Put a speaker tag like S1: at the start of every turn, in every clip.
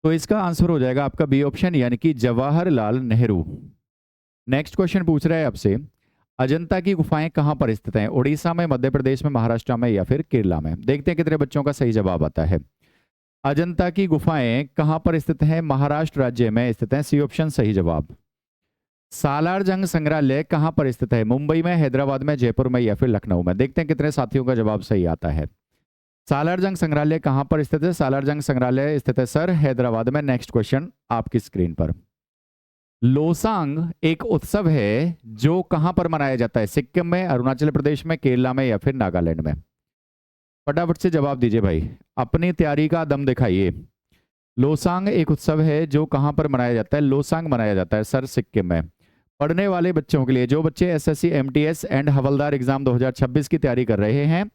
S1: तो इसका आंसर हो जाएगा आपका बी ऑप्शन, यानी कि जवाहरलाल नेहरू। नेक्स्ट क्वेश्चन पूछ रहा है आपसे, अजंता की गुफाएं कहाँ पर स्थित हैं? उड़ीसा में, मध्य प्रदेश में, महाराष्ट्र में या फिर केरला में? देखते हैं कितने बच्चों का सही जवाब आता है। अजंता की गुफाएं कहाँ पर स्थित हैं? महाराष्ट्र राज्य में स्थित हैं, सी ऑप्शन सही जवाब। सालार जंग संग्रहालय कहाँ पर स्थित है? मुंबई में, हैदराबाद में, जयपुर में या फिर लखनऊ में? देखते हैं कितने साथियों का जवाब सही आता है। सालार जंग संग्रहालय कहाँ पर स्थित है? सालार जंग संग्रहालय स्थित है सर हैदराबाद में। नेक्स्ट क्वेश्चन आपकी स्क्रीन पर। लोसांग एक उत्सव है जो कहां पर मनाया जाता है? सिक्किम में, अरुणाचल प्रदेश में, केरला में या फिर नागालैंड में? फटाफट से जवाब दीजिए भाई, अपनी तैयारी का दम दिखाइए। लोसांग एक उत्सव है जो कहां पर मनाया जाता है? लोसांग मनाया जाता है सर सिक्किम में। पढ़ने वाले बच्चों के लिए, जो बच्चे SSC MTS and havildar exam 2026 की तैयारी कर रहे हैं,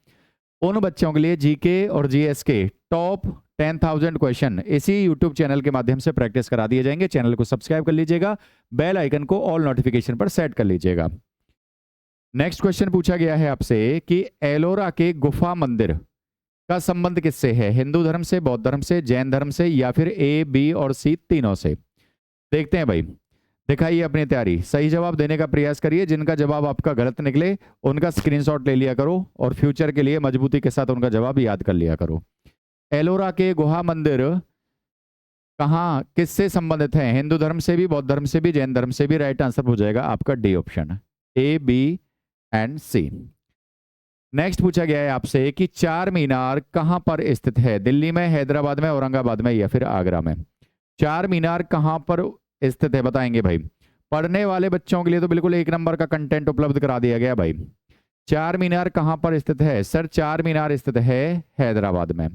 S1: उन बच्चों के लिए जीके और जीएस के टॉप 10,000 क्वेश्चन इसी यूट्यूब चैनल के माध्यम से प्रैक्टिस करा दिए जाएंगे। चैनल को सब्सक्राइब कर लीजिएगा, बेल आइकन को ऑल नोटिफिकेशन पर सेट कर लीजिएगा। नेक्स्ट क्वेश्चन पूछा गया है आपसे कि एलोरा के गुफा मंदिर का संबंध किससे है? हिंदू धर्म से, बौद्ध धर्म से, जैन धर्म से या फिर ए, बी और सी तीनों से? देखते हैं भाई, दिखाइए अपनी तैयारी, सही जवाब देने का प्रयास करिए। जिनका जवाब आपका गलत निकले उनका स्क्रीनशॉट ले लिया करो और फ्यूचर के लिए मजबूती के साथ उनका जवाब याद कर लिया करो। एलोरा के गुहा मंदिर कहाँ किससे संबंधित है? हिंदू धर्म से भी, बौद्ध धर्म से भी, जैन धर्म से भी। राइट आंसर हो जाएगा आपका D option, A, B and C. Next पूछा गया है आपसे कि चार मीनार कहां पर स्थित है? दिल्ली में, हैदराबाद में, औरंगाबाद में या फिर आगरा में? चार मीनार कहां पर स्थित है बताएंगे भाई। पढ़ने वाले बच्चों के लिए तो बिल्कुल एक नंबर का कंटेंट उपलब्ध करा दिया गया भाई। चार मीनार कहां पर स्थित है? सर चार मीनार स्थित है हैदराबाद में।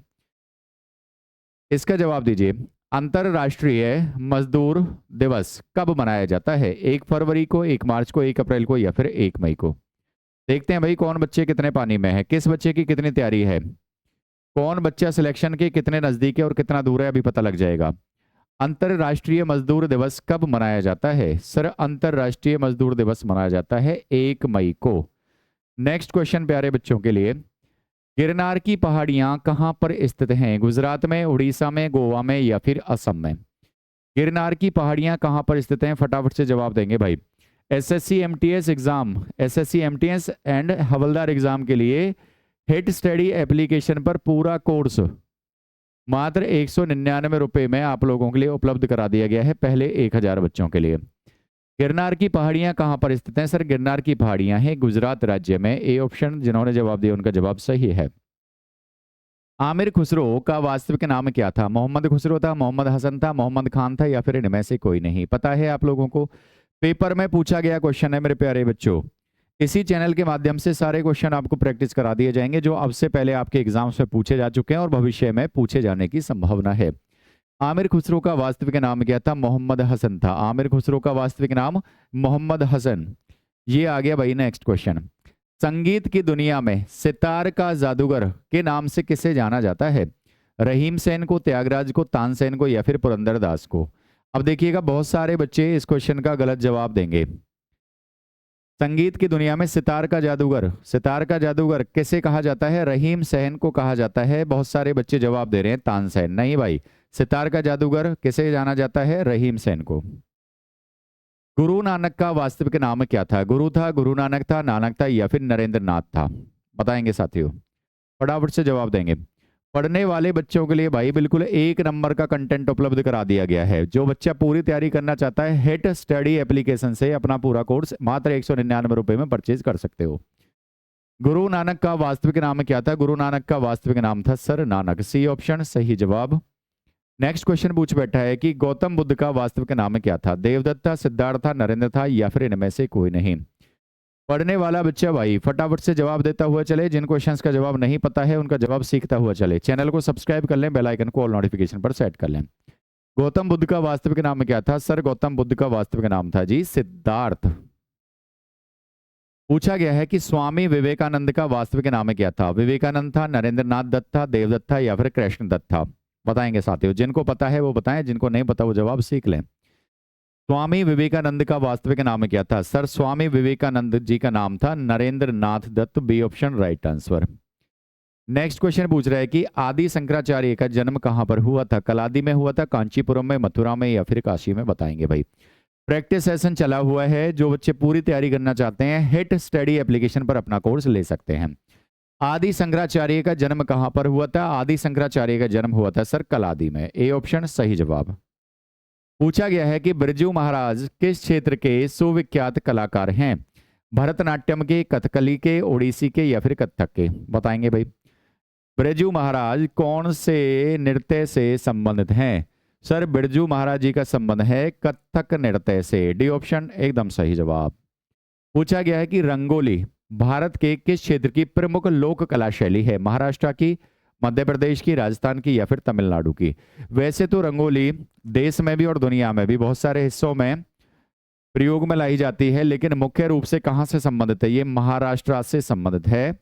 S1: इसका जवाब दीजिए। अंतरराष्ट्रीय मजदूर दिवस कब मनाया जाता है? 1 फरवरी को, 1 मार्च को, 1 अप्रैल को या फिर 1 मई को? देखते हैं भाई कौन बच्चे कितने पानी में है, किस बच्चे की कितनी तैयारी है, कौन बच्चा सिलेक्शन के कितने नजदीक है और कितना दूर है, अभी पता लग जाएगा। अंतरराष्ट्रीय मजदूर दिवस कब मनाया जाता है? सर अंतरराष्ट्रीय मजदूर दिवस मनाया जाता है 1 मई को। नेक्स्ट क्वेश्चन प्यारे बच्चों के लिए, गिरनार की पहाड़ियां कहां पर स्थित हैं? गुजरात में, उड़ीसा में, गोवा में या फिर असम में? गिरनार की पहाड़ियां कहां पर स्थित हैं? फटाफट से जवाब देंगे भाई। SSC MTS exam, SSC MTS and havildar exam के लिए हिट स्टडी एप्लीकेशन पर पूरा कोर्स मात्र 199 रुपये में आप लोगों के लिए उपलब्ध करा दिया गया है, पहले 1000 बच्चों के लिए। गिरनार की पहाड़ियां कहां पर स्थित हैं? सर गिरनार की पहाड़ियां हैं गुजरात राज्य में, ए ऑप्शन। जिन्होंने जवाब दिया उनका जवाब सही है। आमिर खुसरो का वास्तविक नाम क्या था? मोहम्मद खुसरो था, मोहम्मद हसन था, मोहम्मद खान था या फिर इनमें से कोई नहीं? पता है आप लोगों को, पेपर में पूछा गया क्वेश्चन है मेरे प्यारे बच्चों। इसी चैनल के माध्यम से सारे क्वेश्चन आपको प्रैक्टिस करा दिए जाएंगे जो अब से पहले आपके एग्जाम्स में पूछे जा चुके हैं और भविष्य में पूछे जाने की संभावना है। आमिर खुसरो का वास्तविक नाम क्या था? मोहम्मद हसन था। आमिर खुसरो का वास्तविक नाम मोहम्मद हसन। ये आ गया भाई नेक्स्ट क्वेश्चन। संगीत की दुनिया में सितार का जादूगर के नाम से किसे जाना जाता है? रहीम सेन को, त्यागराज को, तानसेन को या फिर पुरंदरदास को? अब देखिएगा बहुत सारे बच्चे इस क्वेश्चन का गलत जवाब देंगे। संगीत की दुनिया में सितार का जादूगर किसे कहा जाता है? रहीम सेन को कहा जाता है। बहुत सारे बच्चे जवाब दे रहे हैं तानसेन। नहीं भाई, सितार का जादूगर किसे जाना जाता है? रहीम सेन को। गुरु नानक का वास्तविक नाम क्या था? गुरु था, गुरु नानक था, नानक था या फिर नरेंद्र नाथ था? बताएंगे साथियों, फटाफट से जवाब देंगे। पढ़ने वाले बच्चों के लिए भाई बिल्कुल एक नंबर का कंटेंट उपलब्ध करा दिया गया है। जो बच्चा पूरी तैयारी करना चाहता है, हिट स्टडी एप्लीकेशन से अपना पूरा कोर्स मात्र 199 रुपये में परचेज कर सकते हो। गुरु नानक का वास्तविक नाम क्या था? गुरु नानक का वास्तविक नाम था सर नानक, सी ऑप्शन सही जवाब। नेक्स्ट क्वेश्चन पूछ बैठा है कि गौतम बुद्ध का वास्तविक नाम क्या था? देवदत्त था, सिद्धार्थ था, नरेंद्र था या फिर इनमें से कोई नहीं? पढ़ने वाला बच्चा भाई फटाफट से जवाब देता हुआ चले। जिन क्वेश्चंस का जवाब नहीं पता है उनका जवाब सीखता हुआ चले। चैनल को सब्सक्राइब कर लें, बेल आइकन को ऑल नोटिफिकेशन पर सेट कर लें। गौतम बुद्ध का वास्तविक नाम क्या था? सर गौतम बुद्ध का वास्तविक नाम था जी सिद्धार्थ। पूछा गया है कि स्वामी विवेकानंद का वास्तविक नाम क्या था? विवेकानंद था, नरेंद्र नाथ दत्त था, देवदत्त था या फिर कृष्ण दत्त था? बताएंगे साथियों, जिनको पता है वो बताएं, जिनको नहीं पता वो जवाब सीख लें। स्वामी विवेकानंद का वास्तविक नाम क्या था? सर स्वामी विवेकानंद जी का नाम था Narendra Nath Dutt, B option right answer. Next question पूछ रहा है कि आदि शंकराचार्य का जन्म कहां पर हुआ था? कलादी में हुआ था, कांचीपुरम में, मथुरा में या फिर काशी में? बताएंगे भाई। प्रैक्टिस सेशन चला हुआ है, जो बच्चे पूरी तैयारी करना चाहते हैं हिट स्टडी एप्लीकेशन पर अपना कोर्स ले सकते हैं। आदि शंकराचार्य का जन्म कहां पर हुआ था? आदि शंकराचार्य का जन्म हुआ था सर कलादी में। ए ऑप्शन सही जवाब। पूछा गया है कि बिरजू महाराज किस क्षेत्र के सुविख्यात कलाकार हैं? भरतनाट्यम के, कथकली के, ओडिसी के या फिर कथक के? बताएंगे भाई। बिरजू महाराज कौन से नृत्य से संबंधित हैं? सर बिरजू महाराज जी का संबंध है कथक नृत्य से। डी ऑप्शन एकदम सही जवाब। पूछा गया है कि रंगोली भारत के किस क्षेत्र की प्रमुख लोक कला शैली है? महाराष्ट्र की, मध्य प्रदेश की, राजस्थान की या फिर तमिलनाडु की? वैसे तो रंगोली देश में भी और दुनिया में भी बहुत सारे हिस्सों में प्रयोग में लाई जाती है, लेकिन मुख्य रूप से कहां से संबंधित है? ये महाराष्ट्र से संबंधित है।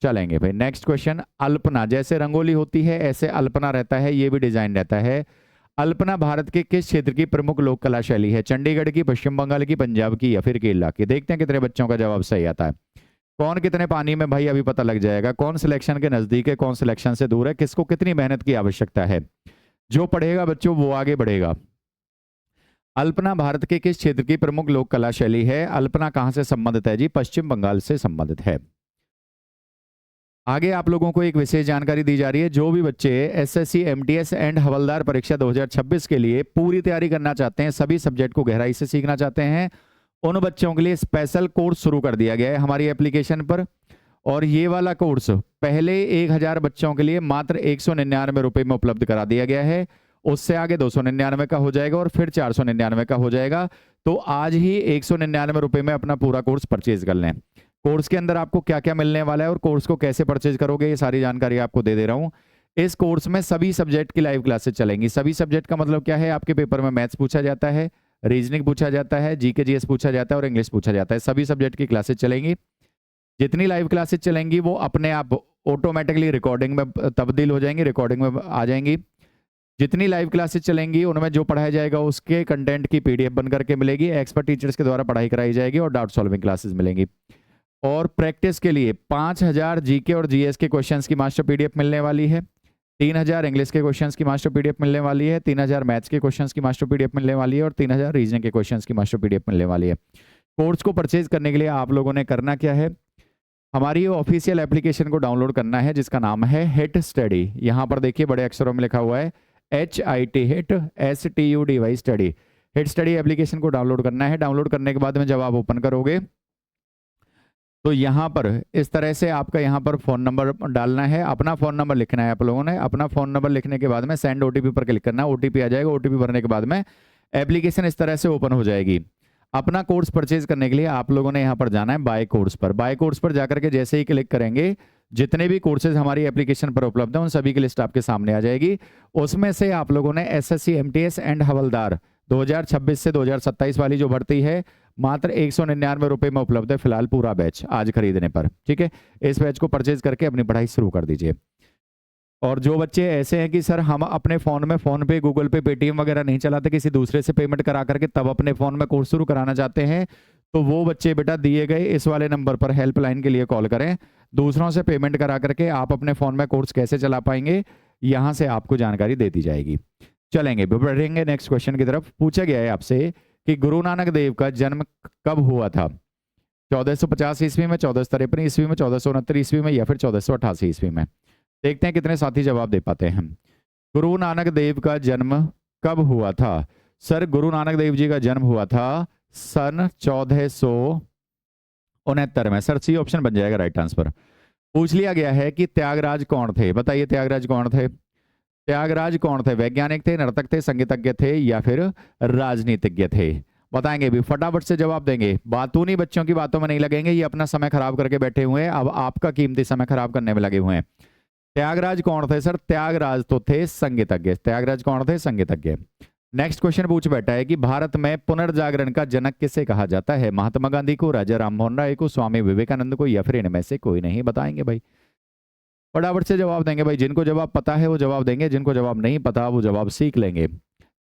S1: चलेंगे भाई नेक्स्ट क्वेश्चन। अल्पना, जैसे रंगोली होती है ऐसे अल्पना रहता है, ये भी डिजाइन रहता है। अल्पना भारत के किस क्षेत्र की प्रमुख लोक कला शैली है? चंडीगढ़ की, पश्चिम बंगाल की, पंजाब की या फिर केरला की? देखते हैं कितने बच्चों का जवाब सही आता है। कौन कितने पानी में भाई अभी पता लग जाएगा। कौन सिलेक्शन के नजदीक है, कौन सिलेक्शन से दूर है, किसको कितनी मेहनत की आवश्यकता है। जो पढ़ेगा बच्चों वो आगे बढ़ेगा। अल्पना भारत के किस क्षेत्र की प्रमुख लोक कला शैली है? अल्पना कहां से संबंधित है जी? पश्चिम बंगाल से संबंधित है। आगे आप लोगों को एक विशेष जानकारी दी जा रही है। जो भी बच्चे एसएससी, एमटीएस एंड हवलदार परीक्षा 2026 के लिए पूरी तैयारी करना चाहते हैं, सभी सब्जेक्ट को गहराई से सीखना चाहते हैं, उन बच्चों के लिए स्पेशल कोर्स शुरू कर दिया गया है हमारी एप्लीकेशन पर। और ये वाला कोर्स पहले 1000 बच्चों के लिए मात्र 199 रुपए में उपलब्ध करा दिया गया है। उससे आगे 299 का हो जाएगा और फिर 499 का हो जाएगा। तो आज ही 199 रुपए में अपना पूरा कोर्स परचेज कर लें। कोर्स के अंदर आपको क्या क्या मिलने वाला है और कोर्स को कैसे परचेज करोगे, ये सारी जानकारी आपको दे दे रहा हूं। इस कोर्स में सभी सब्जेक्ट की लाइव क्लासेस चलेंगी। सभी सब्जेक्ट का मतलब क्या है? आपके पेपर में मैथ्स पूछा जाता है, रीजनिंग पूछा जाता है, जीके जीएस पूछा जाता है और इंग्लिश पूछा जाता है। सभी सब्जेक्ट की क्लासेस चलेंगी। जितनी लाइव क्लासेस चलेंगी वो अपने आप ऑटोमेटिकली रिकॉर्डिंग में तब्दील हो जाएंगी, रिकॉर्डिंग में आ जाएंगी। जितनी लाइव क्लासेस चलेंगी उनमें जो पढ़ाया जाएगा उसके कंटेंट की पीडीएफ बन करके मिलेगी, एक्सपर्ट टीचर्स के द्वारा पढ़ाई कराई जाएगी और डाउट सॉल्विंग क्लासेस मिलेंगी। और प्रैक्टिस के लिए 5000 जीके और जीएस के क्वेश्चंस की मास्टर पीडीएफ मिलने वाली है, 3000 इंग्लिश के क्वेश्चंस की मास्टर पीडीएफ मिलने वाली है, 3000 मैथ्स के क्वेश्चंस की मास्टर पीडीएफ मिलने वाली है और 3000 रीजनिंग के क्वेश्चंस की मास्टर पीडीएफ मिलने वाली है। कोर्स को परचेज करने के लिए आप लोगों ने करना क्या है? हमारी ऑफिशियल एप्लीकेशन को डाउनलोड करना है जिसका नाम है हिट स्टडी। यहाँ पर देखिए बड़े अक्षरों में लिखा हुआ है HIT hit STUDY study. Hit study application को डाउनलोड करना है। डाउनलोड करने के बाद में जब आप ओपन करोगे तो यहाँ पर इस तरह से आपका यहाँ पर फ़ोन नंबर डालना है, अपना फ़ोन नंबर लिखना है। आप लोगों ने अपना फ़ोन नंबर लिखने के बाद में सेंड OTP पर क्लिक करना है। OTP आ जाएगा। OTP भरने के बाद में एप्लीकेशन इस तरह से ओपन हो जाएगी। अपना कोर्स परचेज करने के लिए आप लोगों ने यहाँ पर जाना है बाय कोर्स पर। बाय कोर्स पर जाकर के जैसे ही क्लिक करेंगे जितने भी कोर्सेज हमारी एप्लीकेशन पर उपलब्ध हैं उन सभी की लिस्ट आपके सामने आ जाएगी। उसमें से आप लोगों ने SSC, MTS एंड हवलदार 2026 से 2027 वाली जो भर्ती है मात्र 199 रुपए में उपलब्ध है फिलहाल पूरा बैच आज खरीदने पर। ठीक है, इस बैच को परचेज करके अपनी पढ़ाई शुरू कर दीजिए। और जो बच्चे ऐसे हैं कि सर हम अपने फ़ोन में फ़ोन पे, गूगल पे, पेटीएम वगैरह नहीं चलाते, किसी दूसरे से पेमेंट करा करके तब अपने फ़ोन में कोर्स शुरू कराना चाहते हैं, तो वो बच्चे बेटा दिए गए इस वाले नंबर पर हेल्पलाइन के लिए कॉल करें। दूसरों से पेमेंट करा करके आप अपने फ़ोन में कोर्स कैसे चला पाएंगे यहाँ से आपको जानकारी दे दी जाएगी। चलेंगे बढ़ेंगे नेक्स्ट क्वेश्चन की तरफ। पूछा गया है आपसे कि गुरु नानक देव का जन्म कब हुआ था? 1450 ईस्वी में, 1453 ईस्वी में, 1469 ईस्वी में या फिर 1488 ईस्वी में? देखते हैं कितने साथी जवाब दे पाते हैं। गुरु नानक देव का जन्म कब हुआ था? सर गुरु नानक देव जी का जन्म हुआ था सन 1469 में। सर सी ऑप्शन बन जाएगा राइट आंसर। पूछ लिया गया है कि त्यागराज कौन थे? बताइए त्यागराज कौन थे? त्यागराज कौन थे? वैज्ञानिक थे, नर्तक थे, संगीतज्ञ थे या फिर राजनीतिज्ञ थे? बताएंगे भी, फटाफट से जवाब देंगे। बातूनी बच्चों की बातों में नहीं लगेंगे, ये अपना समय खराब करके बैठे हुए हैं, अब आपका कीमती समय खराब करने में लगे हुए हैं। त्यागराज कौन थे? सर त्यागराज तो थे संगीतज्ञ। त्यागराज कौन थे? संगीतज्ञ। नेक्स्ट क्वेश्चन पूछ बैठा है कि भारत में पुनर्जागरण का जनक किसे कहा जाता है? महात्मा गांधी को, राजा राम मोहन राय को, स्वामी विवेकानंद को या फिर इनमें से कोई नहीं? बताएंगे भाई, फटाफट से जवाब देंगे भाई। जिनको जवाब पता है वो जवाब देंगे, जिनको जवाब नहीं पता वो जवाब सीख लेंगे।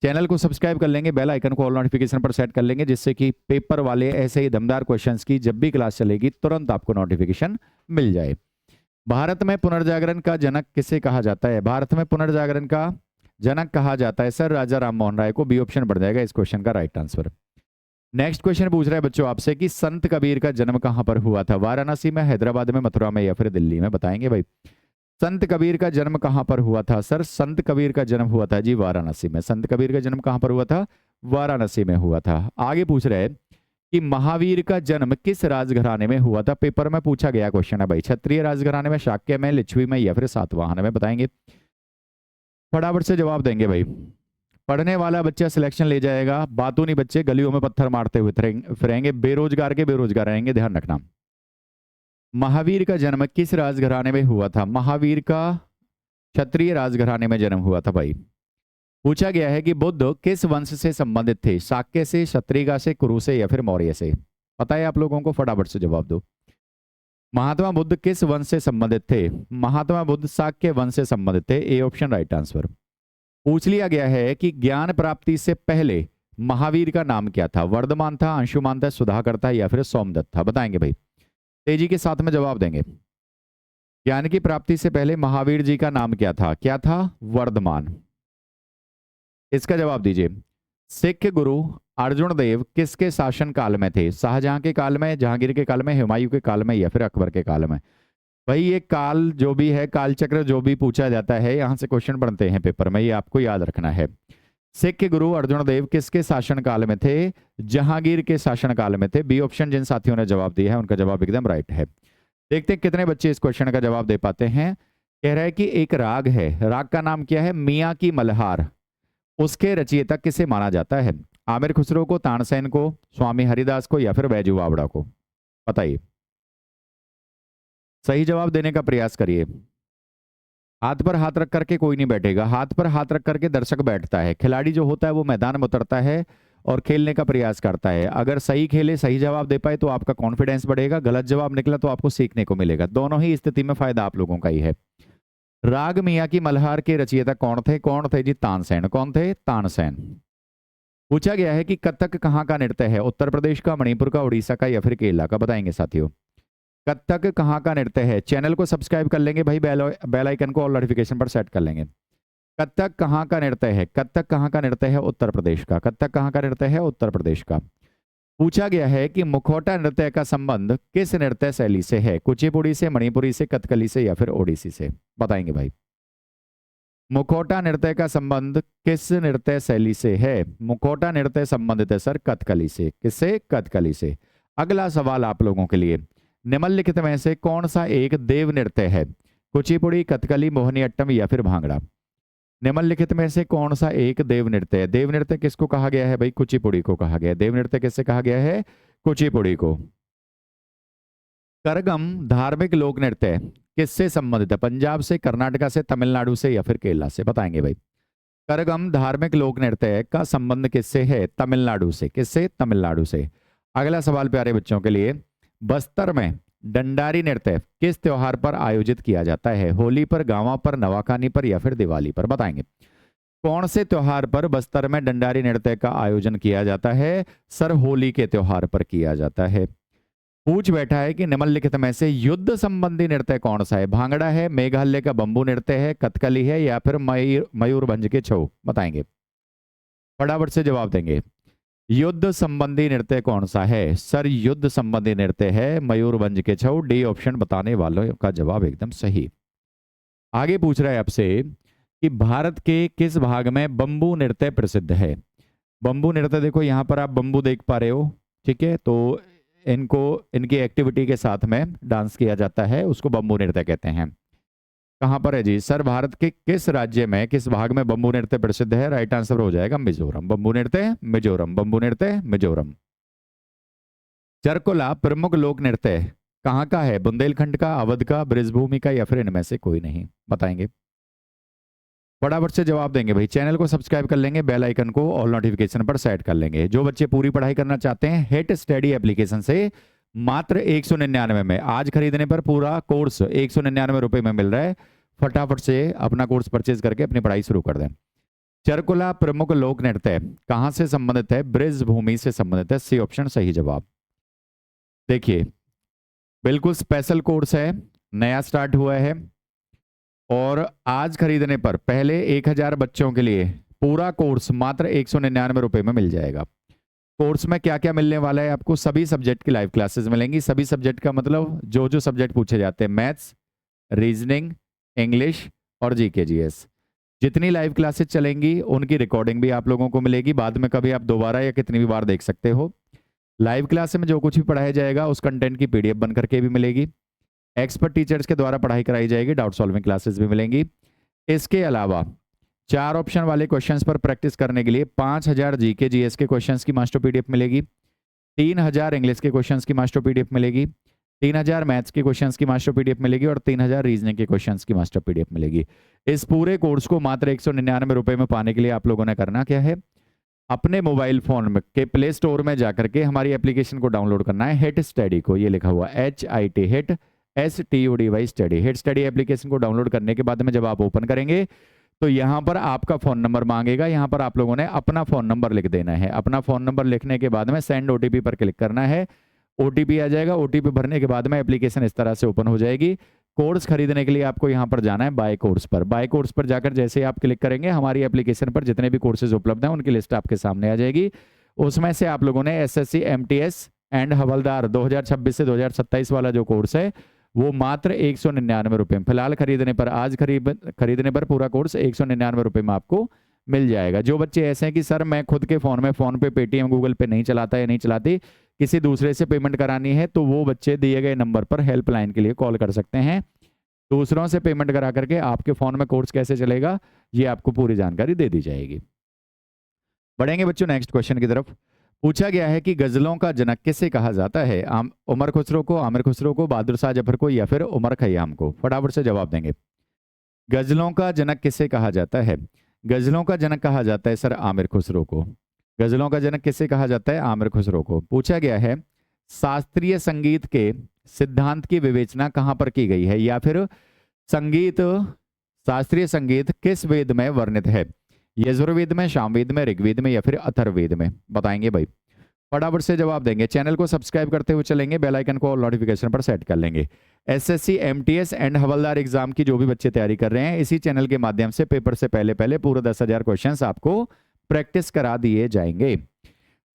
S1: चैनल को सब्सक्राइब कर लेंगे, बेल आइकन को ऑल नोटिफिकेशन पर सेट कर लेंगे, जिससे कि पेपर वाले ऐसे ही दमदार क्वेश्चंस की जब भी क्लास चलेगी तुरंत आपको नोटिफिकेशन मिल जाए। भारत में पुनर्जागरण का जनक किसे कहा जाता है? भारत में पुनर्जागरण का जनक कहा जाता है सर राजा राम मोहन राय को। बी ऑप्शन बढ़ जाएगा इस क्वेश्चन का राइट आंसर। नेक्स्ट क्वेश्चन पूछ रहा है बच्चों आपसे कि संत कबीर का जन्म कहां पर हुआ था? वाराणसी में, हैदराबाद में, मथुरा में या फिर दिल्ली में? बताएंगे भाई। संत कबीर का जन्म कहां पर हुआ था? सर संत कबीर का जन्म हुआ था जी वाराणसी में। संत कबीर का जन्म कहां पर हुआ था? वाराणसी में हुआ था। आगे पूछ रहे हैं कि महावीर का जन्म किस राजघराने में हुआ था? पेपर में पूछा गया क्वेश्चन है भाई। क्षत्रिय राजघराने में, शाक्य में, लिच्छवी में या फिर सातवाहन में? बताएंगे। फटाफट से जवाब देंगे भाई। पढ़ने वाला बच्चा सिलेक्शन ले जाएगा, बातूनी बच्चे गलियों में पत्थर मारते हुए फिरेंगे, बेरोजगार के बेरोजगार रहेंगे, ध्यान रखना। महावीर का जन्म किस राजघराने में हुआ था? महावीर का क्षत्रिय राजघराने में जन्म हुआ था भाई। पूछा गया है कि बुद्ध किस वंश से संबंधित थे? शाक्य से, क्षत्रिय से, कुरु से या फिर मौर्य से? पता है आप लोगों को? फटाफट से जवाब दो। महात्मा बुद्ध किस वंश से संबंधित थे? महात्मा बुद्ध शाक्य वंश से संबंधित थे। A option right answer. पूछ लिया गया है कि ज्ञान प्राप्ति से पहले महावीर का नाम क्या था? वर्धमान था, अंशुमान था, सुधाकर था या फिर सोमदत्त था? बताएंगे भाई, तेजी के साथ में जवाब देंगे। ज्ञान की प्राप्ति से पहले महावीर जी का नाम क्या था? क्या था? वर्धमान। इसका जवाब दीजिए। सिख गुरु अर्जुन देव किसके शासन काल में थे? शाहजहां के काल में, जहांगीर के काल में, हुमायूं के काल में या फिर अकबर के काल में? भाई ये काल जो भी है, काल चक्र जो भी पूछा जाता है, यहां से क्वेश्चन बनते हैं पेपर में, ये आपको याद रखना है। सिख के गुरु अर्जुन देव किसके शासन काल में थे? जहांगीर के शासन काल में थे। बी ऑप्शन जिन साथियों ने जवाब दिया है उनका जवाब एकदम राइट है। देखते हैं कितने बच्चे इस क्वेश्चन का जवाब दे पाते हैं। कह रहा है कि एक राग है, राग का नाम क्या है? मियाँ की मल्हार। उसके रचयिता किसे माना जाता है? आमिर खुसरो को, तानसेन को, स्वामी हरिदास को या फिर बैजू बावड़ा को? बताइए, सही जवाब देने का प्रयास करिए। हाथ पर हाथ रख करके कोई नहीं बैठेगा, हाथ पर हाथ रख करके दर्शक बैठता है। खिलाड़ी जो होता है वो मैदान में उतरता है और खेलने का प्रयास करता है। अगर सही खेले, सही जवाब दे पाए तो आपका कॉन्फिडेंस बढ़ेगा, गलत जवाब निकला तो आपको सीखने को मिलेगा। दोनों ही स्थिति में फायदा आप लोगों का ही है। राग मियाँ की मल्हार के रचयिता कौन थे? कौन थे जी? तानसेन। कौन थे? तानसेन। पूछा गया है कि कथक कहाँ का नृत्य है? उत्तर प्रदेश का, मणिपुर का, उड़ीसा का या फिर केरला का? बताएंगे साथियों। कथक कहाँ का नृत्य है? चैनल को सब्सक्राइब कर लेंगे भाई, बेल आइकन को ऑल नोटिफिकेशन पर सेट कर लेंगे। कथक कहाँ का नृत्य है? कथक कहाँ का नृत्य है? उत्तर प्रदेश का। कथक कहाँ का नृत्य है? उत्तर प्रदेश का। पूछा गया है कि मुखौटा नृत्य का संबंध किस नृत्य शैली से है? कुचिपुड़ी से, मणिपुरी से, कथकली से या फिर ओडिसी से? बताएंगे भाई। मुखौटा नृत्य का संबंध किस नृत्य शैली से है? मुखौटा नृत्य संबंधित है सर कथकली से। किससे? कथकली से। अगला सवाल आप लोगों के लिए, निम्नलिखित में से कौन सा एक देव नृत्य है? कुचिपुड़ी, कथकली, मोहिनीअट्टम या फिर भांगड़ा? निम्नलिखित में से कौन सा एक देव नृत्य है? देव नृत्य किसको कहा गया है भाई? कुचिपुड़ी को कहा गया है। देव नृत्य किससे कहा गया है? कुचिपुड़ी को। करगम धार्मिक लोक नृत्य किससे संबंधित है? पंजाब से, कर्नाटका से, तमिलनाडु से या फिर केरला से? बताएंगे भाई। करगम धार्मिक लोक नृत्य का संबंध किससे है? तमिलनाडु से। किससे? तमिलनाडु से। अगला सवाल प्यारे बच्चों के लिए, बस्तर में डंडारी नृत्य किस त्योहार पर आयोजित किया जाता है? होली पर, गांवा पर, नवाखानी पर या फिर दिवाली पर? बताएंगे। कौन से त्योहार पर बस्तर में डंडारी नृत्य का आयोजन किया जाता है? सर होली के त्योहार पर किया जाता है। पूछ बैठा है कि निम्नलिखित में से युद्ध संबंधी नृत्य कौन सा है? भांगड़ा है, मेघालय का बंबू नृत्य है, कथकली है या फिर मयूरभंज के छऊ? बताएंगे। फटाफट से जवाब देंगे। युद्ध संबंधी नृत्य कौन सा है? सर युद्ध संबंधी नृत्य है मयूरभंज के छऊ। डी ऑप्शन बताने वालों का जवाब एकदम सही। आगे पूछ रहा है आपसे कि भारत के किस भाग में बंबू नृत्य प्रसिद्ध है? बंबू नृत्य देखो यहां पर आप बंबू देख पा रहे हो, ठीक है? तो इनको, इनकी एक्टिविटी के साथ में डांस किया जाता है, उसको बंबू नृत्य कहते हैं। कहां पर है जी? सर भारत के किस राज्य में, किस भाग में बंबू नृत्य प्रसिद्ध है? राइट आंसर हो जाएगा मिजोरम। बंबू नृत्य मिजोरम। बंबू नृत्य मिजोरम। चरकोला प्रमुख लोक नृत्य कहाँ का है? बुंदेलखंड का, अवध का, ब्रजभूमि का या फिर इनमें से कोई नहीं? बताएंगे। फटाफट से जवाब देंगे भाई। चैनल को सब्सक्राइब कर लेंगे, बेल आइकन को ऑल नोटिफिकेशन पर सेट कर लेंगे। जो बच्चे पूरी पढ़ाई करना चाहते हैं, हिट स्टडी एप्लीकेशन से मात्र 199 में आज खरीदने पर पूरा कोर्स 199 रुपए में मिल रहा है। फटाफट से अपना कोर्स परचेज करके अपनी पढ़ाई शुरू कर दें। चरकुला प्रमुख लोक नृत्य कहां से संबंधित है? ब्रज भूमि से संबंधित है। सी ऑप्शन सही जवाब। देखिए बिल्कुल स्पेशल कोर्स है, नया स्टार्ट हुआ है और आज खरीदने पर पहले 1000 बच्चों के लिए पूरा कोर्स मात्र 199 रुपये में मिल जाएगा। कोर्स में क्या क्या मिलने वाला है आपको? सभी सब्जेक्ट की लाइव क्लासेस मिलेंगी। सभी सब्जेक्ट का मतलब जो जो सब्जेक्ट पूछे जाते हैं, मैथ्स, रीजनिंग, इंग्लिश और जीके जीएस, जितनी लाइव क्लासेस चलेंगी उनकी रिकॉर्डिंग भी आप लोगों को मिलेगी। बाद में कभी आप दोबारा या कितनी भी बार देख सकते हो। लाइव क्लास में जो कुछ भी पढ़ाया जाएगा उस कंटेंट की पीडीएफ बन करके भी मिलेगी। एक्सपर्ट टीचर्स के द्वारा पढ़ाई कराई जाएगी। डाउट सॉल्विंग क्लासेस भी मिलेंगी। इसके अलावा 4 ऑप्शन वाले क्वेश्चंस पर प्रैक्टिस करने के लिए 5000 जीके जीएस के क्वेश्चंस की मास्टर पीडीएफ मिलेगी। 3000 इंग्लिश के क्वेश्चंस की मास्टर पीडीएफ मिलेगी। 3000 मैथ्स के क्वेश्चंस की मास्टर पीडीएफ मिलेगी और 3000 रीजनिंग के क्वेश्चंस की मास्टर पीडीएफ मिलेगी। इस पूरे कोर्स को मात्र 199 रुपए में पाने के लिए आप लोगों ने करना क्या है? अपने मोबाइल फोन के प्ले स्टोर में जाकर के हमारी एप्लीकेशन को डाउनलोड करना है। हिट स्टडी को, ये लिखा हुआ HIT hit STUDY study, hit study application को डाउनलोड करने के बाद में जब आप ओपन करेंगे तो यहाँ पर आपका फोन नंबर मांगेगा। यहाँ पर आप लोगों ने अपना फोन नंबर लिख देना है। अपना फोन नंबर लिखने के बाद में सेंड ओटीपी पर क्लिक करना है। ओटीपी आ जाएगा। ओटीपी भरने के बाद में एप्लीकेशन इस तरह से ओपन हो जाएगी। कोर्स खरीदने के लिए आपको यहाँ पर जाना है बाय कोर्स पर। बाय कोर्स पर जाकर जैसे ही आप क्लिक करेंगे हमारी एप्लीकेशन पर जितने भी कोर्सेज उपलब्ध हैं उनकी लिस्ट आपके सामने आ जाएगी। उसमें से आप लोगों ने SSC MTS एंड हवलदार 2026 से 2027 वाला जो कोर्स है वो मात्र 199 रुपये में फिलहाल खरीदने पर, आज खरीदने पर पूरा कोर्स 199 रुपये में आपको मिल जाएगा। जो बच्चे ऐसे हैं कि सर मैं खुद के फोन पे पेटीएम गूगल पे नहीं चलाता या नहीं चलाती, किसी दूसरे से पेमेंट करानी है, तो वो बच्चे दिए गए नंबर पर हेल्पलाइन के लिए कॉल कर सकते हैं। दूसरों से पेमेंट करा करके आपके फोन में कोर्स कैसे चलेगा ये आपको पूरी जानकारी दे दी जाएगी। बढ़ेंगे बच्चों नेक्स्ट क्वेश्चन की तरफ। पूछा गया है कि गजलों का जनक किसे कहा जाता है? उमर खुसरो को, आमिर खुसरो को, बहादुर शाह जफर को या फिर उमर खयाम को? फटाफट से जवाब देंगे। गजलों का जनक किसे कहा जाता है? गजलों का जनक कहा जाता है सर आमिर खुसरो को। गजलों का जनक किसे कहा जाता है? आमिर खुसरो को। पूछा गया है शास्त्रीय संगीत के सिद्धांत की विवेचना कहां पर की गई है, या फिर संगीत, शास्त्रीय संगीत किस वेद में वर्णित है? यजुर्वेद में, सामवेद में, ऋग्वेद में या फिर अथर्ववेद में? बताएंगे भाई। फटाफट से जवाब देंगे। चैनल को सब्सक्राइब करते हुए चलेंगे, बेल आइकन को ऑल नोटिफिकेशन पर सेट कर लेंगे। SSC MTS and havildar exam की जो भी बच्चे तैयारी कर रहे हैं इसी चैनल के माध्यम से पेपर से पहले पहले पूरे 10,000 क्वेश्चंस आपको प्रैक्टिस करा दिए जाएंगे।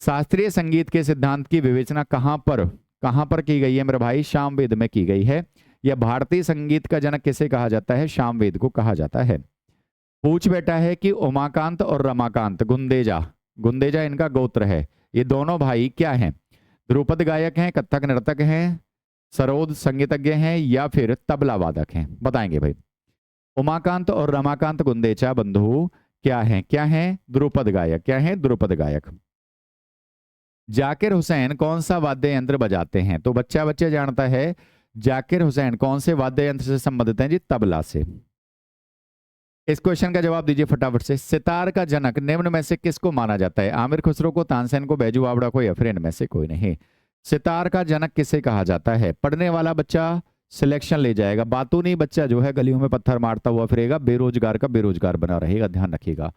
S1: शास्त्रीय संगीत के सिद्धांत की विवेचना कहां पर की गई है मेरे भाई? सामवेद में की गई है। यह भारतीय संगीत का जनक किसे कहा जाता है? सामवेद को कहा जाता है। पूछ बैठा है कि उमाकांत और रमाकांत गुंदेजा इनका गोत्र है। ये दोनों भाई क्या हैं? ध्रुपद गायक हैं, कथक नर्तक हैं, सरोद संगीतज्ञ हैं या फिर तबला वादक हैं? बताएंगे भाई। उमाकांत और रमाकांत गुंदेचा बंधु क्या हैं? ध्रुपद गायक। क्या है? ध्रुपद गायक। जाकिर हुसैन कौन सा वाद्य यंत्र बजाते हैं? तो बच्चा जानता है जाकिर हुसैन कौन से वाद्य यंत्र से संबंधित हैं? जी तबला से। इस क्वेश्चन का जवाब दीजिए फटाफट से। सितार का जनक निम्न में से किसको माना जाता है? आमिर खुसरो को, तानसेन को, बैजू बावड़ा को या फिर इनमें से कोई नहीं? सितार का जनक किसे कहा जाता है? पढ़ने वाला बच्चा सिलेक्शन ले जाएगा। बातूनी बच्चा जो है गलियों में पत्थर मारता हुआ फिरेगा, बेरोजगार का बेरोजगार बना रहेगा। ध्यान रखिएगा,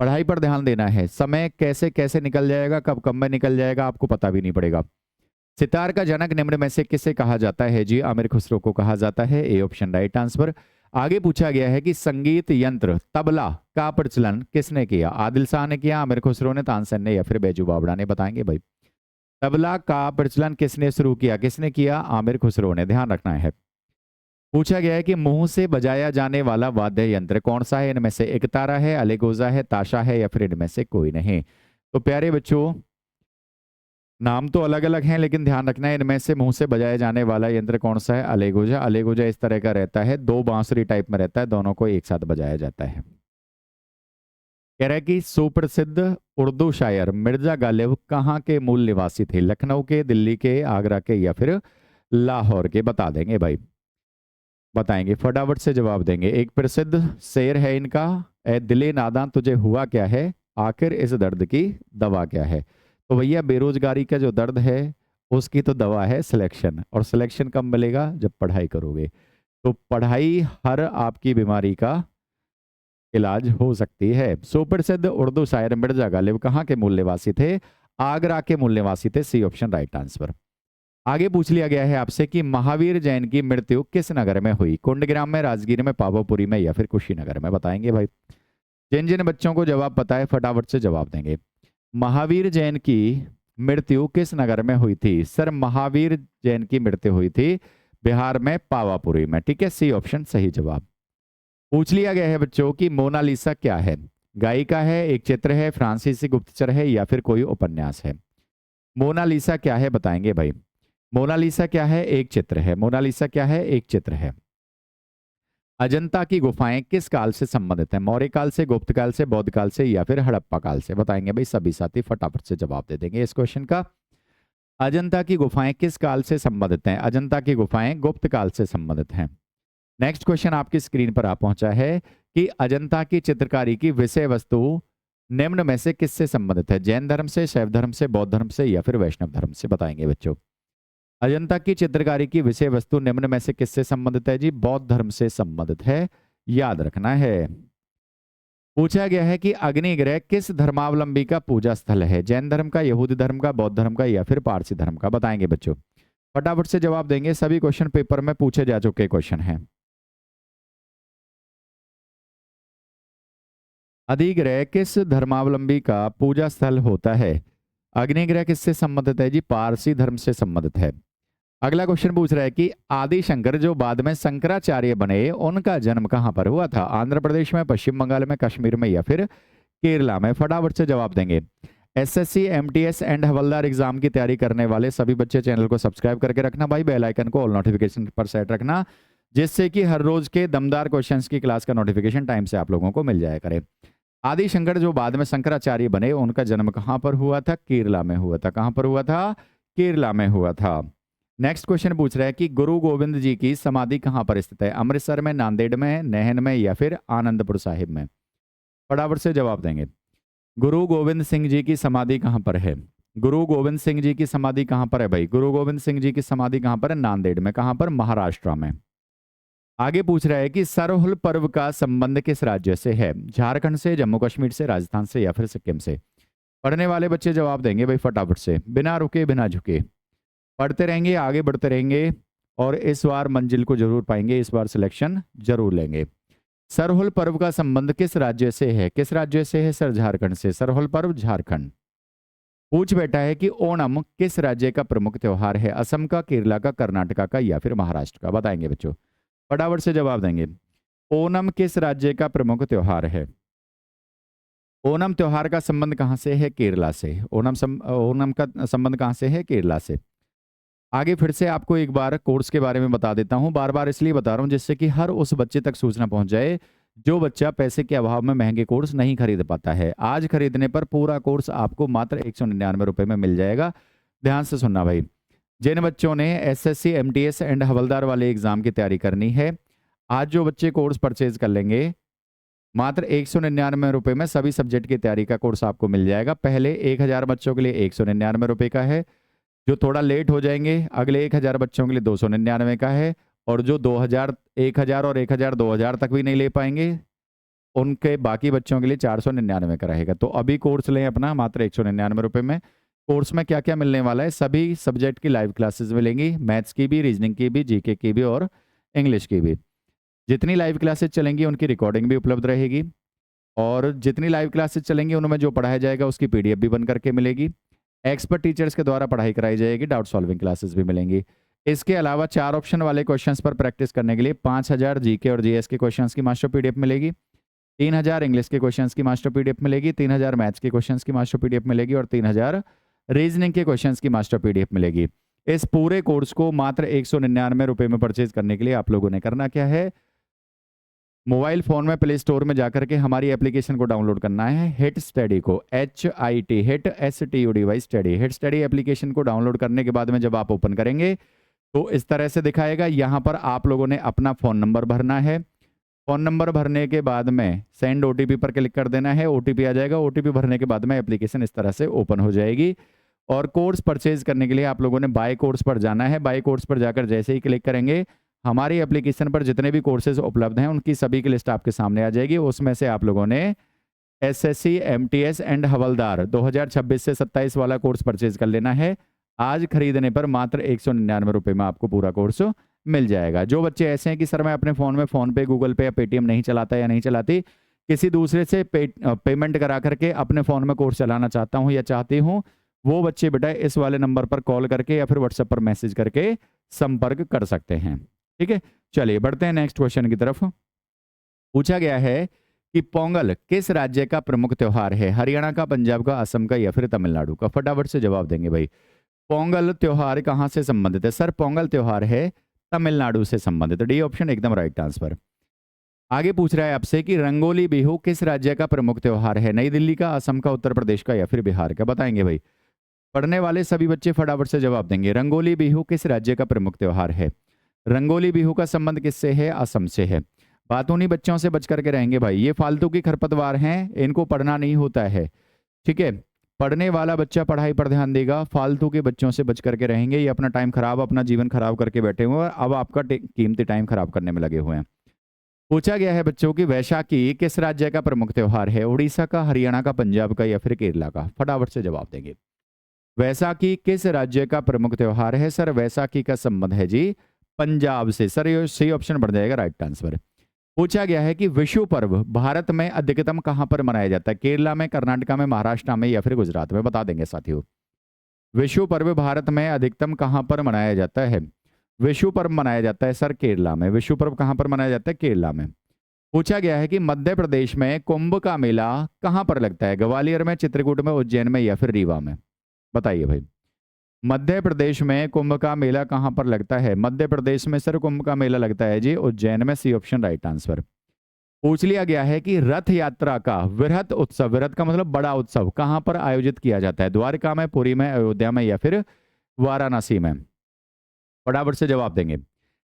S1: पढ़ाई पर ध्यान देना है। समय कैसे कैसे निकल जाएगा, कब में निकल जाएगा आपको पता भी नहीं पड़ेगा। सितार का जनक निम्न में से किसे कहा जाता है? जी आमिर खुसरो को कहा जाता है। A option right answer. आगे पूछा गया है कि संगीत यंत्र तबला का प्रचलन किसने किया? आदिल शाह ने किया, आमिर खुसरो ने, तानसेन ने या फिर बैजू बावड़ा ने? बताएंगे भाई। तबला का प्रचलन किसने शुरू किया? किसने किया? आमिर खुसरो ने। ध्यान रखना है। पूछा गया है कि मुंह से बजाया जाने वाला वाद्य यंत्र कौन सा है? इनमें से एकतारा है, अलेगोजा है, ताशा है या फिर इनमें से कोई नहीं? तो प्यारे बच्चों नाम तो अलग अलग हैं लेकिन ध्यान रखना है इनमें से मुंह से बजाया जाने वाला यंत्र कौन सा है? अलेगोजा। अलेगोजा इस तरह का रहता है, 2 बांसुरी टाइप में रहता है, दोनों को एक साथ बजाया जाता है। कह रहा है कि सुप्रसिद्ध उर्दू शायर मिर्जा गालिब कहाँ के मूल निवासी थे? लखनऊ के, दिल्ली के, आगरा के या फिर लाहौर के? बता देंगे भाई। बताएंगे, फटाफट से जवाब देंगे। एक प्रसिद्ध शेर है इनका, ए दिले नादां तुझे हुआ क्या है, आखिर इस दर्द की दवा क्या है? तो भैया बेरोजगारी का जो दर्द है उसकी तो दवा है सिलेक्शन। और सिलेक्शन कब मिलेगा? जब पढ़ाई करोगे। तो पढ़ाई हर आपकी बीमारी का इलाज हो सकती है। सुप्रसिद्ध उर्दू शायर मिर्जा गालिब कहाँ के मूल निवासी थे? आगरा के मूल निवासी थे। C option right answer. आगे पूछ लिया गया है आपसे कि महावीर जैन की मृत्यु किस नगर में हुई? कुंडग्राम में, राजगीर में, पावापुरी में या फिर कुशीनगर में? बताएंगे भाई। जिन जिन बच्चों को जवाब पता है फटाफट से जवाब देंगे। महावीर जैन की मृत्यु किस नगर में हुई थी? सर महावीर जैन की मृत्यु हुई थी बिहार में, पावापुरी में। ठीक है, सी ऑप्शन सही जवाब। पूछ लिया गया है बच्चों कि मोनालिसा क्या है? गायिका है, एक चित्र है, फ्रांसीसी गुप्तचर है या फिर कोई उपन्यास है? मोनालिसा क्या है बताएंगे भाई। मोनालिसा क्या है? एक चित्र है। मोनालिसा क्या है? एक चित्र है। अजंता की गुफाएं किस काल से संबंधित हैं? मौर्य काल से, गुप्त काल से, बौद्ध काल से या फिर हड़प्पा काल से? बताएंगे भाई सभी साथी फटाफट से जवाब दे देंगे इस क्वेश्चन का। अजंता की गुफाएं किस काल से संबंधित हैं? अजंता की गुफाएं गुप्त काल से संबंधित हैं। नेक्स्ट क्वेश्चन आपकी स्क्रीन पर आ पहुंचा है कि अजंता की चित्रकारी की विषय वस्तु निम्न में से किससे संबंधित है? जैन धर्म से, शैव धर्म से, बौद्ध धर्म से या फिर वैष्णव धर्म से? बताएंगे बच्चों। अजंता की चित्रकारी की विषय वस्तु निम्न में से किससे संबंधित है? जी बौद्ध धर्म से संबंधित है, याद रखना है। पूछा गया है कि अग्निग्रह किस धर्मावलंबी का पूजा स्थल है? जैन धर्म का, यहूदी धर्म का, बौद्ध धर्म का या फिर पारसी धर्म का? बताएंगे बच्चों, फटाफट से जवाब देंगे। सभी क्वेश्चन पेपर में पूछे जा चुके क्वेश्चन हैं। अधिग्रह किस धर्मावलंबी का पूजा स्थल होता है? अग्निग्रह किससे संबंधित है? जी पारसी धर्म से संबंधित है। अगला क्वेश्चन पूछ रहा है कि आदि शंकर जो बाद में शंकराचार्य बने, उनका जन्म कहां पर हुआ था? आंध्र प्रदेश में, पश्चिम बंगाल में, कश्मीर में या फिर केरला में? फटाफट से जवाब देंगे। SSC, MTS and havildar exam की तैयारी करने वाले सभी बच्चे चैनल को सब्सक्राइब करके रखना भाई, बेल आइकन को ऑल नोटिफिकेशन पर सेट रखना, जिससे कि हर रोज के दमदार क्वेश्चंस की क्लास का नोटिफिकेशन टाइम से आप लोगों को मिल जाया करे। आदि शंकर जो बाद में शंकराचार्य बने, उनका जन्म कहां पर हुआ था? केरला में हुआ था। कहां पर हुआ था? केरला में हुआ था। नेक्स्ट क्वेश्चन पूछ रहा है कि गुरु गोविंद जी की समाधि कहां पर स्थित है? अमृतसर में, नांदेड़ में, नहन में या फिर आनंदपुर साहिब में? फटाफट से जवाब देंगे। गुरु गोविंद सिंह जी की समाधि कहां पर है? गुरु गोविंद सिंह जी की समाधि कहां पर है भाई? गुरु गोविंद सिंह जी की समाधि कहां पर है? नांदेड़ में। कहां पर? महाराष्ट्र में। आगे पूछ रहा है कि सरहुल पर्व का संबंध किस राज्य से है? झारखंड से, जम्मू कश्मीर से, राजस्थान से या फिर सिक्किम से? पढ़ने वाले बच्चे जवाब देंगे भाई फटाफट से, बिना रुके बिना झुके। पढ़ते रहेंगे, आगे बढ़ते रहेंगे और इस बार मंजिल को जरूर पाएंगे, इस बार सिलेक्शन जरूर लेंगे। सरहुल पर्व का संबंध किस राज्य से है? किस राज्य से है सर? झारखंड से। सरहुल पर्व झारखंड। पूछ बैठा है कि ओणम किस राज्य का प्रमुख त्योहार है? असम का, केरला का, कर्नाटका का या फिर महाराष्ट्र का? बताएंगे बच्चों, फटाफट से जवाब देंगे। ओणम किस राज्य का प्रमुख त्योहार है? ओणम त्योहार का संबंध कहां से है? केरला से। ओणम का संबंध कहां से है? केरला से। आगे फिर से आपको एक बार कोर्स के बारे में बता देता हूं, बार बार इसलिए बता रहा हूं जिससे कि हर उस बच्चे तक सूचना पहुंच जाए जो बच्चा पैसे के अभाव में महंगे कोर्स नहीं खरीद पाता है। आज खरीदने पर पूरा कोर्स आपको मात्र 199 रुपए में मिल जाएगा। ध्यान से सुनना भाई। जिन बच्चों ने एसएससी, एमटीएस एंड हवलदार वाले एग्जाम की तैयारी करनी है, आज जो बच्चे कोर्स परचेज कर लेंगे, मात्र 199 रुपए में सभी सब्जेक्ट की तैयारी का कोर्स आपको मिल जाएगा। पहले 1000 बच्चों के लिए 199 रुपए का है, जो थोड़ा लेट हो जाएंगे अगले 1000 बच्चों के लिए 299 का है, और जो 2000, 1000 और 1000, 2000 तक भी नहीं ले पाएंगे उनके बाकी बच्चों के लिए 499 का रहेगा। तो अभी कोर्स लें अपना मात्र 199 रुपए में। कोर्स में क्या क्या मिलने वाला है? सभी सब्जेक्ट की लाइव क्लासेस मिलेंगी, मैथ्स की भी, रीजनिंग की भी, जीके की भी और इंग्लिश की भी। जितनी लाइव क्लासेस चलेंगी उनकी रिकॉर्डिंग भी उपलब्ध रहेगी, और जितनी लाइव क्लासेस चलेंगी उनमें जो पढ़ाया जाएगा उसकी पीडीएफ भी बन करके मिलेगी। एक्सपर्ट टीचर्स के द्वारा पढ़ाई कराई जाएगी, डाउट सॉल्विंग क्लासेस भी मिलेंगी। इसके अलावा 4 ऑप्शन वाले क्वेश्चंस पर प्रैक्टिस करने के लिए 5000 जीके और जीएस के क्वेश्चंस की मास्टर पीडीएफ मिलेगी, 3000 इंग्लिश के क्वेश्चंस की मास्टर पीडीएफ मिलेगी, 3000 मैथ्स के क्वेश्चंस की मास्टर पीडीएफ मिलेगी और 3000 रीजनिंग के क्वेश्चंस की मास्टर पीडीएफ मिलेगी। इस पूरे कोर्स को मात्र 199 रुपए में परचेज करने के लिए आप लोगों ने करना क्या है? मोबाइल फोन में प्ले स्टोर में जाकर के हमारी एप्लीकेशन को डाउनलोड करना है, हिट स्टडी को, HIT, hit STUDY study. Hit study application को डाउनलोड करने के बाद में जब आप ओपन करेंगे तो इस तरह से दिखाएगा। यहाँ पर आप लोगों ने अपना फ़ोन नंबर भरना है। फ़ोन नंबर भरने के बाद में सेंड OTP पर क्लिक कर देना है, OTP आ जाएगा। OTP भरने के बाद में एप्लीकेशन इस तरह से ओपन हो जाएगी। और कोर्स परचेज करने के लिए आप लोगों ने बाय कोर्स पर जाना है। बाय कोर्स पर जाकर जैसे ही क्लिक करेंगे, हमारी एप्लीकेशन पर जितने भी कोर्सेज उपलब्ध हैं उनकी सभी की लिस्ट आपके सामने आ जाएगी। उसमें से आप लोगों ने एसएससी, एमटीएस एंड हवलदार 2026 से 27 वाला कोर्स परचेज कर लेना है। आज खरीदने पर मात्र 199 रुपये में आपको पूरा कोर्स मिल जाएगा। जो बच्चे ऐसे हैं कि सर मैं अपने फ़ोन में फ़ोन पे, गूगल पे या पेटीएम नहीं चलाता या नहीं चलाती, किसी दूसरे से पेमेंट करा करके अपने फ़ोन में कोर्स चलाना चाहता हूँ या चाहती हूँ, वो बच्चे बेटा इस वाले नंबर पर कॉल करके या फिर व्हाट्सएप पर मैसेज करके संपर्क कर सकते हैं। ठीक है, चलिए बढ़ते हैं नेक्स्ट क्वेश्चन की तरफ। पूछा गया है कि पोंगल किस राज्य का प्रमुख त्योहार है? हरियाणा का, पंजाब का, असम का या फिर तमिलनाडु का? फटाफट से जवाब देंगे भाई। पोंगल त्योहार कहाँ से संबंधित है? सर पोंगल त्योहार है तमिलनाडु से संबंधित। डी ऑप्शन एकदम राइट आंसर। आगे पूछ रहा है आपसे कि रंगोली बिहू किस राज्य का प्रमुख त्योहार है? नई दिल्ली का, असम का, उत्तर प्रदेश का या फिर बिहार का? बताएंगे भाई। पढ़ने वाले सभी बच्चे फटाफट से जवाब देंगे। रंगोली बिहू किस राज्य का प्रमुख त्योहार है? रंगोली बिहू का संबंध किससे है? असम से है। बातूनी बच्चों से बच करके रहेंगे भाई, ये फालतू की खरपतवार हैं, इनको पढ़ना नहीं होता है। ठीक है, पढ़ने वाला बच्चा पढ़ाई पर ध्यान देगा, फालतू के बच्चों से बच करके रहेंगे। ये अपना टाइम खराब, अपना जीवन खराब करके बैठे हुए हैं और अब आपका कीमती टाइम खराब करने में लगे हुए हैं। पूछा गया है बच्चों की वैशाखी किस राज्य का प्रमुख त्योहार है? उड़ीसा का, हरियाणा का, पंजाब का या फिर केरला का? फटाफट से जवाब देंगे। वैसाखी किस राज्य का प्रमुख त्योहार है? सर वैसाखी का संबंध है जी पंजाब से। सर ये सही ऑप्शन बढ़ जाएगा, राइट आंसर। पूछा गया है कि विषु पर्व भारत में अधिकतम कहां पर मनाया जाता है? केरला में, कर्नाटका में, महाराष्ट्र में या फिर गुजरात में? बता देंगे साथियों। विषु पर्व भारत में अधिकतम कहां पर मनाया जाता है? विषु पर्व मनाया जाता है सर केरला में। विषु पर्व कहां पर मनाया जाता है? केरला में। पूछा गया है कि मध्य प्रदेश में कुंभ का मेला कहां पर लगता है? ग्वालियर में, चित्रकूट में, उज्जैन में या फिर रीवा में? बताइए भाई। मध्य प्रदेश में कुंभ का मेला कहां पर लगता है? मध्य प्रदेश में सर कुंभ का मेला लगता है जी उज्जैन में। C option right answer. पूछ लिया गया है कि रथ यात्रा का वृहत उत्सव, वृहत का मतलब बड़ा उत्सव, कहां पर आयोजित किया जाता है? द्वारका में, पुरी में, अयोध्या में या फिर वाराणसी में? फटाफट से जवाब देंगे।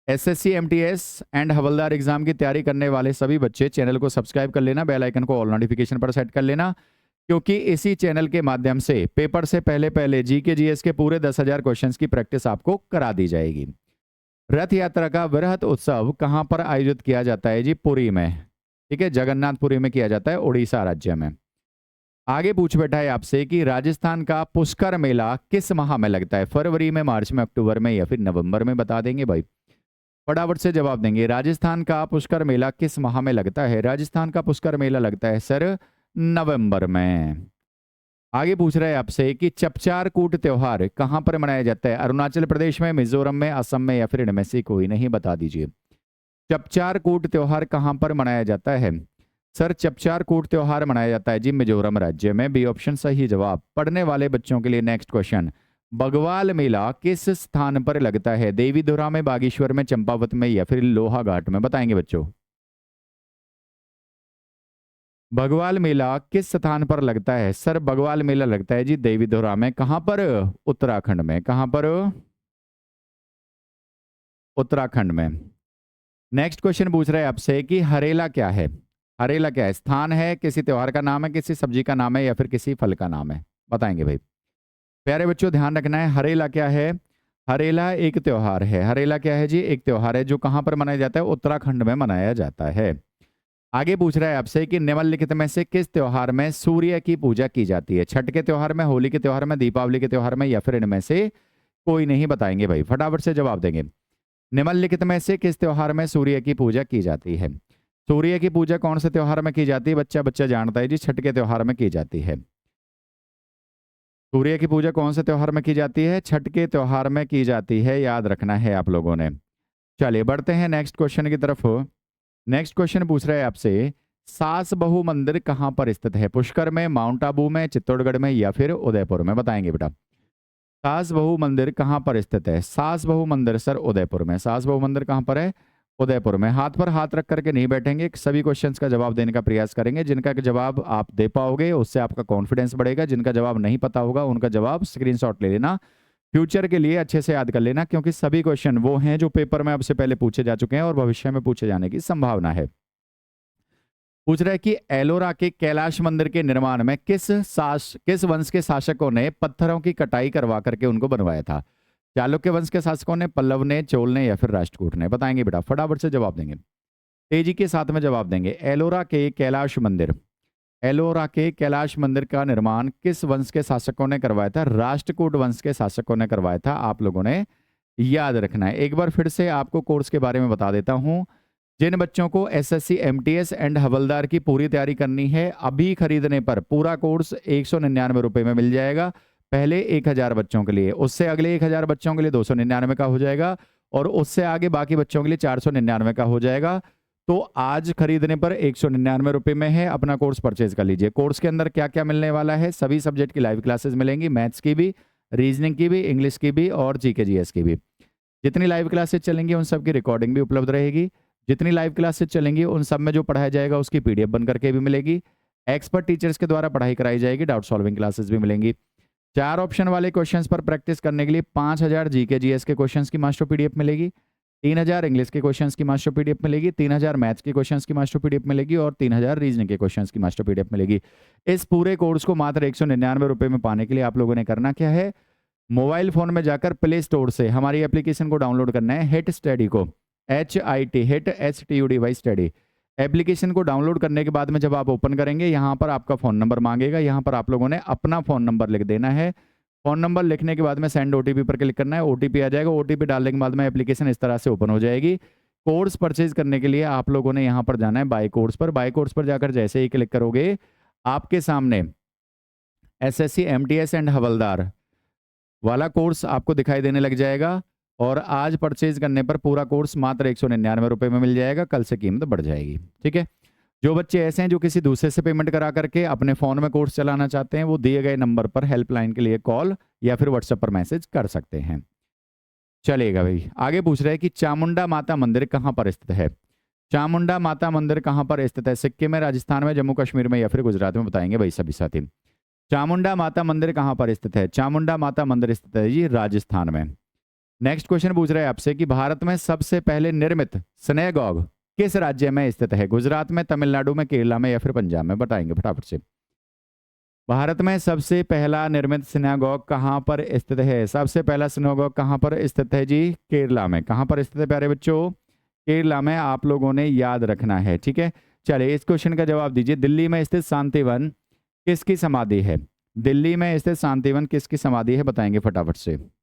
S1: SSC, MTS and havildar exam की तैयारी करने वाले सभी बच्चे चैनल को सब्सक्राइब कर लेना, बेल आइकन को ऑल नोटिफिकेशन पर सेट कर लेना, क्योंकि इसी चैनल के माध्यम से पेपर से पहले पहले जीके जीएस के पूरे 10,000 क्वेश्चंस की प्रैक्टिस आपको करा दी जाएगी। रथ यात्रा का वृहत उत्सव कहां पर आयोजित किया जाता है जी? पुरी में। ठीक है, जगन्नाथपुरी में किया जाता है, उड़ीसा राज्य में। आगे पूछ बैठा है आपसे कि राजस्थान का पुष्कर मेला किस माह में लगता है? फरवरी में, मार्च में, अक्टूबर में या फिर नवंबर में? बता देंगे भाई। फटाफट से जवाब देंगे। राजस्थान का पुष्कर मेला किस माह में लगता है? राजस्थान का पुष्कर मेला लगता है सर नवंबर में। आगे पूछ रहा है आपसे कि चपचार कूट त्योहार कहां पर मनाया जाता है? अरुणाचल प्रदेश में, मिजोरम में, असम में या फिर इनमें से कोई नहीं? बता दीजिए। चपचार कूट त्योहार कहां पर मनाया जाता है? सर चपचार कूट त्योहार मनाया जाता है जी मिजोरम राज्य में। बी ऑप्शन सही जवाब। पढ़ने वाले बच्चों के लिए नेक्स्ट क्वेश्चन। बगवाल मेला किस स्थान पर लगता है? देवीधुरा में, बागेश्वर में, चंपावत में या फिर लोहाघाट में? बताएंगे बच्चों। बगवाल मेला किस स्थान पर लगता है? सर बगवाल मेला लगता है जी देवीधुरा में। कहां पर? उत्तराखंड में। कहां पर? उत्तराखंड में। नेक्स्ट क्वेश्चन पूछ रहा है आपसे कि हरेला क्या है? हरेला क्या है? स्थान है, किसी त्योहार का नाम है, किसी सब्जी का नाम है या फिर किसी फल का नाम है? बताएंगे भाई। प्यारे बच्चों ध्यान रखना है, हरेला क्या है? हरेला एक त्योहार है। हरेला क्या है जी? एक त्योहार है जो कहां पर मनाया जाता है? उत्तराखंड में मनाया जाता है। आगे पूछ रहा है आपसे कि निम्नलिखित में से किस त्योहार में सूर्य की पूजा की जाती है? छठ के त्योहार में, होली के त्योहार में, दीपावली के त्योहार में या फिर इनमें से कोई नहीं? बताएंगे भाई। फटाफट से जवाब देंगे। निम्नलिखित में से किस त्योहार में सूर्य की पूजा की जाती है? सूर्य की पूजा कौन से त्योहार में की जाती है? बच्चा बच्चा जानता है जी, छठ के त्योहार में की जाती है। सूर्य की पूजा कौन से त्योहार में की जाती है? छठ के त्योहार में की जाती है, याद रखना है आप लोगों ने। चलिए बढ़ते हैं नेक्स्ट क्वेश्चन की तरफ। नेक्स्ट क्वेश्चन पूछ रहा है आपसे, सास बहू मंदिर कहां पर स्थित है? पुष्कर में, माउंट आबू में, चित्तौड़गढ़ में या फिर उदयपुर में? बताएंगे बेटा। सास बहू मंदिर कहां पर स्थित है? सास बहू मंदिर सर उदयपुर में। सास बहू मंदिर कहां पर है? उदयपुर में। हाथ पर हाथ रख करके नहीं बैठेंगे, सभी क्वेश्चंस का जवाब देने का प्रयास करेंगे। जिनका जवाब आप दे पाओगे उससे आपका कॉन्फिडेंस बढ़ेगा, जिनका जवाब नहीं पता होगा उनका जवाब स्क्रीनशॉट ले लेना, फ्यूचर के लिए अच्छे से याद कर लेना, क्योंकि सभी क्वेश्चन वो हैं जो पेपर में आपसे पहले पूछे जा चुके हैं और भविष्य में पूछे जाने की संभावना है। पूछ रहा है कि एलोरा के कैलाश मंदिर के निर्माण में किस वंश के शासकों ने पत्थरों की कटाई करवा करके उनको बनवाया था? चालुक्य वंश के शासकों ने, पल्लव ने, चोल ने या फिर राष्ट्रकूट ने? बताएंगे बेटा। फटाफट से जवाब देंगे, तेजी के साथ में जवाब देंगे। एलोरा के कैलाश मंदिर एलोरा के कैलाश मंदिर का निर्माण किस वंश के शासकों ने करवाया था? राष्ट्रकूट वंश के शासकों ने करवाया था, आप लोगों ने याद रखना है। एक बार फिर से आपको कोर्स के बारे में बता देता हूं। जिन बच्चों को एसएससी एमटीएस एंड हवलदार की पूरी तैयारी करनी है, अभी खरीदने पर पूरा कोर्स 199 रुपए में मिल जाएगा। पहले 1000 बच्चों के लिए, उससे अगले 1000 बच्चों के लिए 299 का हो जाएगा, और उससे आगे बाकी बच्चों के लिए 499 का हो जाएगा। तो आज खरीदने पर 199 रुपए में है, अपना कोर्स परचेज कर लीजिए। कोर्स के अंदर क्या क्या मिलने वाला है? सभी सब्जेक्ट की लाइव क्लासेस मिलेंगी, मैथ्स की भी, रीजनिंग की भी, इंग्लिश की भी और जीके जीएस की भी। जितनी लाइव क्लासेस चलेंगी उन सब की रिकॉर्डिंग भी उपलब्ध रहेगी। जितनी लाइव क्लासेस चलेंगी उन सब में जो पढ़ाया जाएगा उसकी पीडीएफ बन करके भी मिलेगी। एक्सपर्ट टीचर्स के द्वारा पढ़ाई कराई जाएगी, डाउट सॉल्विंग क्लासेस भी मिलेंगी। 4 ऑप्शन वाले क्वेश्चंस पर प्रैक्टिस करने के लिए 5000 जीके जीएस के क्वेश्चंस की मास्टर पीडीएफ मिलेगी, 3000 इंग्लिश के क्वेश्चंस की मास्टर पीडीएफ मिलेगी, 3000 मैथ्स के क्वेश्चंस की मास्टर पीडीएफ मिलेगी और 3000 रीजनिंग के क्वेश्चंस की मास्टर पीडीएफ मिलेगी। इस पूरे कोर्स को मात्र 199 रुपए में पाने के लिए आप लोगों ने करना क्या है? मोबाइल फोन में जाकर प्ले स्टोर से हमारी एप्लीकेशन को डाउनलोड करना है, हिट स्टडी को, HIT hit STUDY study. Application को डाउनलोड करने के बाद में जब आप ओपन करेंगे, यहाँ पर आपका फ़ोन नंबर मांगेगा, यहाँ पर आप लोगों ने अपना फ़ोन नंबर लिख देना है। फ़ोन नंबर लिखने के बाद में सेंड OTP पर क्लिक करना है, OTP आ जाएगा। OTP डालने के बाद में एप्लीकेशन इस तरह से ओपन हो जाएगी। कोर्स परचेज करने के लिए आप लोगों ने यहाँ पर जाना है बाय कोर्स पर। बाय कोर्स पर जाकर जैसे ही क्लिक करोगे, आपके सामने SSC MTS एंड हवलदार वाला कोर्स आपको दिखाई देने लग जाएगा। और आज परचेज करने पर पूरा कोर्स मात्र 199 रुपए में मिल जाएगा, कल से कीमत बढ़ जाएगी। ठीक है, जो बच्चे ऐसे हैं जो किसी दूसरे से पेमेंट करा करके अपने फ़ोन में कोर्स चलाना चाहते हैं, वो दिए गए नंबर पर हेल्पलाइन के लिए कॉल या फिर व्हाट्सएप पर मैसेज कर सकते हैं। चलेगा भाई, आगे पूछ रहे हैं कि चामुंडा माता मंदिर कहाँ पर स्थित है? चामुंडा माता मंदिर कहाँ पर स्थित है? सिक्किम में, राजस्थान में, जम्मू कश्मीर में या फिर गुजरात में? बताएंगे भाई सभी साथी। चामुंडा माता मंदिर कहाँ पर स्थित है? चामुंडा माता मंदिर स्थित है जी राजस्थान में। नेक्स्ट क्वेश्चन पूछ रहे हैं आपसे कि भारत में सबसे पहले निर्मित सिनेगॉग किस राज्य में स्थित है? गुजरात में, तमिलनाडु में, केरला में या फिर पंजाब में? बताएंगे फटाफट से। भारत में सबसे पहला निर्मित सिनेगॉग कहाँ पर स्थित है? सबसे पहला सिनेगॉग कहाँ पर स्थित है जी? केरला में। कहाँ पर स्थित है प्यारे बच्चों? केरला में। आप लोगों ने याद रखना है। ठीक है, चलिए इस क्वेश्चन का जवाब दीजिए। दिल्ली में स्थित शांतिवन किसकी समाधि है? दिल्ली में स्थित शांतिवन किसकी समाधि है? बताएंगे फटाफट से।